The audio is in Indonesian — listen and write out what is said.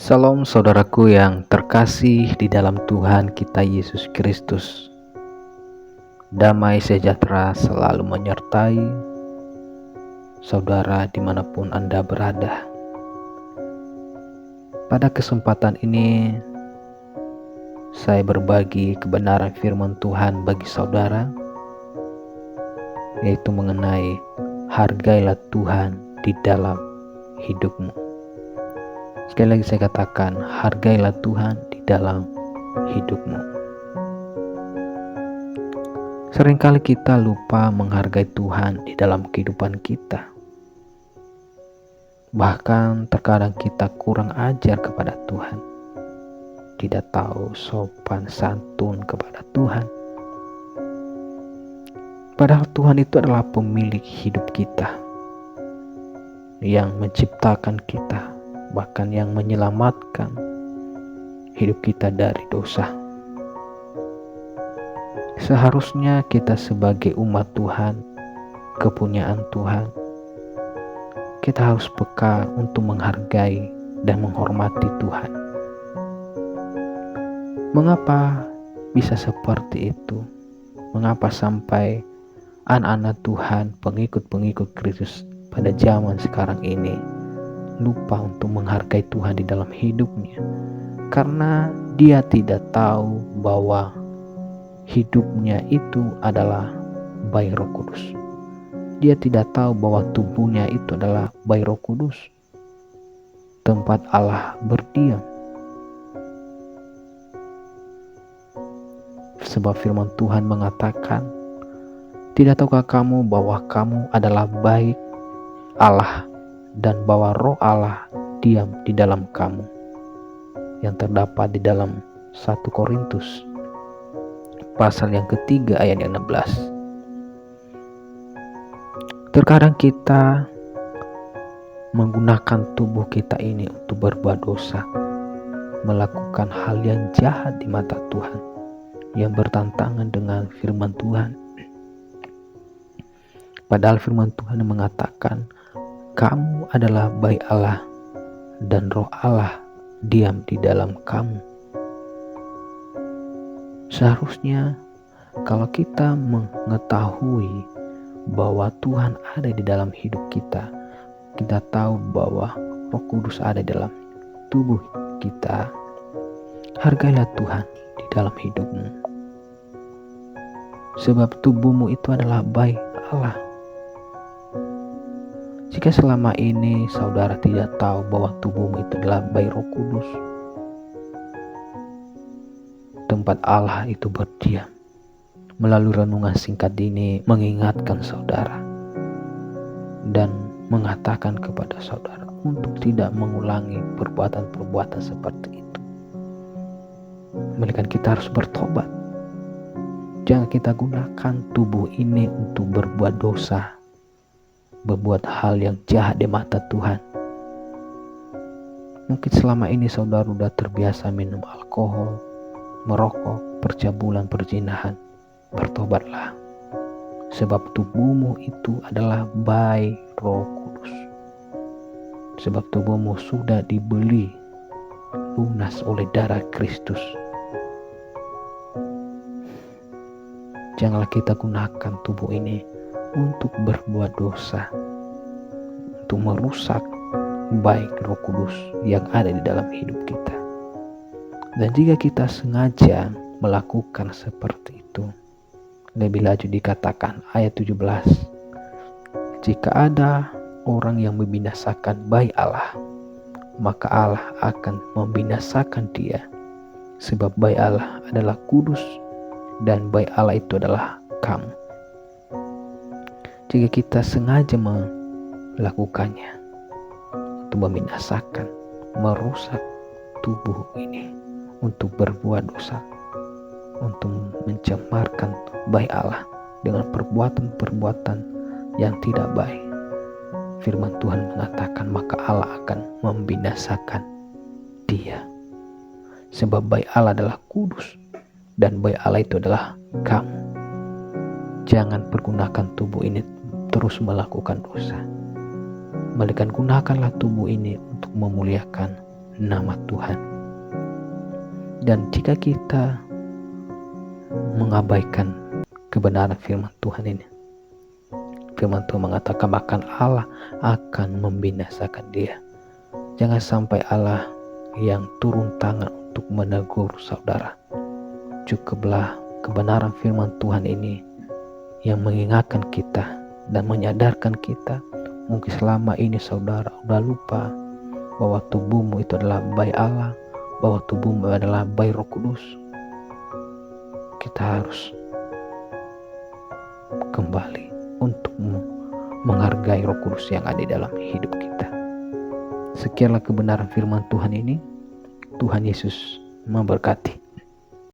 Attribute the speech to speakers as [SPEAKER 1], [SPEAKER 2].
[SPEAKER 1] Salam saudaraku yang terkasih di dalam Tuhan kita Yesus Kristus. Damai sejahtera selalu menyertai saudara dimanapun Anda berada. Pada kesempatan ini saya berbagi kebenaran firman Tuhan bagi saudara, yaitu mengenai hargailah Tuhan di dalam hidupmu. Sekali lagi saya katakan, hargailah Tuhan di dalam hidupmu. Seringkali kita lupa menghargai Tuhan di dalam kehidupan kita. Bahkan terkadang kita kurang ajar kepada Tuhan. Tidak tahu sopan santun kepada Tuhan. Padahal Tuhan itu adalah pemilik hidup kita, yang menciptakan kita, bahkan yang menyelamatkan hidup kita dari dosa. Seharusnya kita sebagai umat Tuhan, kepunyaan Tuhan, kita harus peka untuk menghargai dan menghormati Tuhan. Mengapa bisa seperti itu? Mengapa sampai anak-anak Tuhan, pengikut-pengikut Kristus pada zaman sekarang ini lupa untuk menghargai Tuhan di dalam hidupnya? Karena dia tidak tahu bahwa hidupnya itu adalah bayi Roh Kudus. Dia tidak tahu bahwa tubuhnya itu adalah bayi Roh Kudus, tempat Allah berdiam. Sebab firman Tuhan mengatakan, tidak tahukah kamu bahwa kamu adalah bayi Allah dan bahwa Roh Allah diam di dalam kamu, yang terdapat di dalam 1 Korintus pasal yang ketiga ayat 16. Terkadang kita menggunakan tubuh kita ini untuk berbuat dosa, melakukan hal yang jahat di mata Tuhan, yang bertentangan dengan firman Tuhan. Padahal firman Tuhan mengatakan, kamu adalah bayi Allah dan Roh Allah diam di dalam kamu. Seharusnya kalau kita mengetahui bahwa Tuhan ada di dalam hidup kita, kita tahu bahwa Roh Kudus ada dalam tubuh kita, hargailah Tuhan di dalam hidupmu. Sebab tubuhmu itu adalah bayi Allah. Jika selama ini saudara tidak tahu bahwa tubuhmu itu adalah bayi Roh Kudus, tempat Allah itu berdiam. Melalui renungan singkat ini mengingatkan saudara dan mengatakan kepada saudara untuk tidak mengulangi perbuatan-perbuatan seperti itu. Melainkan kita harus bertobat. Jangan kita gunakan tubuh ini untuk berbuat dosa, berbuat hal yang jahat di mata Tuhan. Mungkin selama ini saudara sudah terbiasa minum alkohol, merokok, percabulan, perzinahan. Bertobatlah, sebab tubuhmu itu adalah bayi Roh Kudus. Sebab tubuhmu sudah dibeli lunas oleh darah Kristus. Janganlah kita gunakan tubuh ini untuk berbuat dosa, untuk merusak baik Roh Kudus yang ada di dalam hidup kita. Dan jika kita sengaja melakukan seperti itu, lebih lanjut dikatakan ayat 17, jika ada orang yang membinasakan bayi Allah, maka Allah akan membinasakan dia, sebab bayi Allah adalah kudus dan bayi Allah itu adalah kamu. Jika kita sengaja melakukannya untuk membinasakan, merusak tubuh ini untuk berbuat dosa, untuk mencemarkan bayi Allah dengan perbuatan-perbuatan yang tidak baik, firman Tuhan mengatakan maka Allah akan membinasakan dia. Sebab bayi Allah adalah kudus dan bayi Allah itu adalah kamu. Jangan pergunakan tubuh ini terus melakukan dosa, melainkan gunakanlah tubuh ini untuk memuliakan nama Tuhan. Dan jika kita mengabaikan kebenaran firman Tuhan ini, firman Tuhan mengatakan bahkan Allah akan membinasakan dia. Jangan sampai Allah yang turun tangan untuk menegur saudara. Cukuplah kebenaran firman Tuhan ini yang mengingatkan kita dan menyadarkan kita. Mungkin selama ini saudara sudah lupa bahwa tubuhmu itu adalah bayi Allah, bahwa tubuhmu adalah bayi Roh Kudus. Kita harus kembali untuk menghargai Roh Kudus yang ada di dalam hidup kita. Sekianlah kebenaran firman Tuhan ini. Tuhan Yesus memberkati.